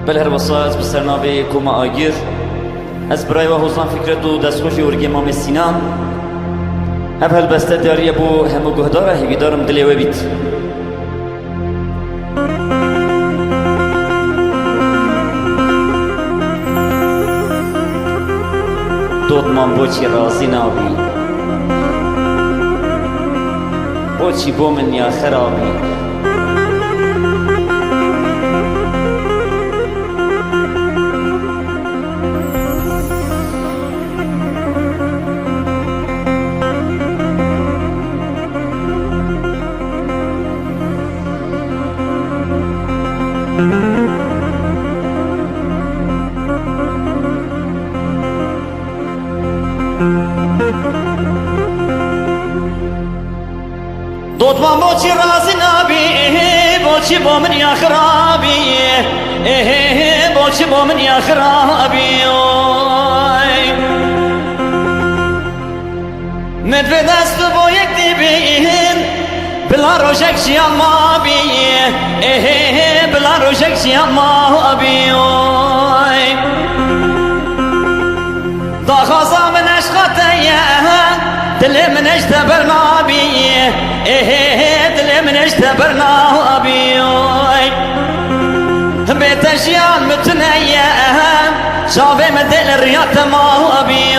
بل هر وصاز بسرناوی کما آگیر از برای و حوزان فکرت و دستخوشی ورگی امام سینان هب هل بسته داری بو همو گهداره هیوی دارم دلی و بیت دود من بوچی رازی نابی بوچی بو من یا خرابی دوتمان بوچی رازی نابی بوچی بو من یا خرابی بوچی بو من یا خرابی مدوی دست بو یک دیبین بلا روشک شیان ما بی بلا روشک شیان ما بی دا خواصا من عشقاته دل من اشتبر نابی دل من اشتبر نابی بيت اشيان متنية شافي مدل الرياض ما بي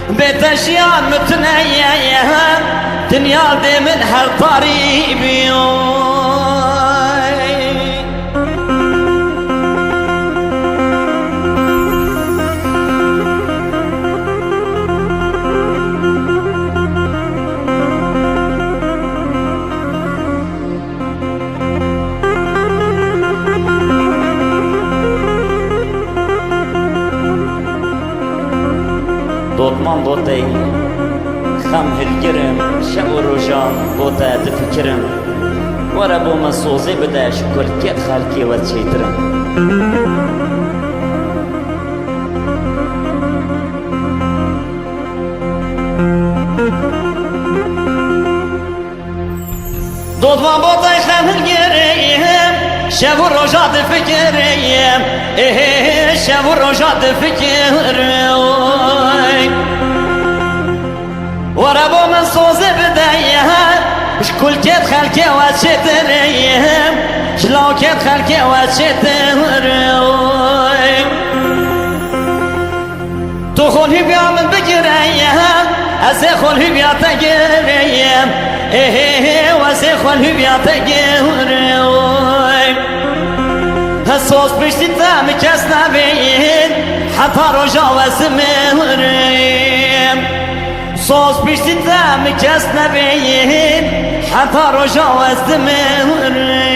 بيت اشيان متنية دنيا دي من هالطريبي دوتمان دوتای خم هلگرم شب و روشان دوتا دفکرم ورا بو من سوزی بده شکل کت خلکی و چیترم دوتمان دوتای خم هلگرم شب و روشان دفکرم شب و روشان دفکرم ورا بو من صوزي بدايها شكل كيت خلكي واتشتريهم شلو كيت خلكي واتشتريهم تخون هبيا من بجريهم أسيخون هبيا تجريهم وأسيخون هبيا تجريهم هالصوص بشتي تام كسنا بين حتى رجا واسمهريم صوص بشتي تام كسنا بين حتى رجا واسمهريم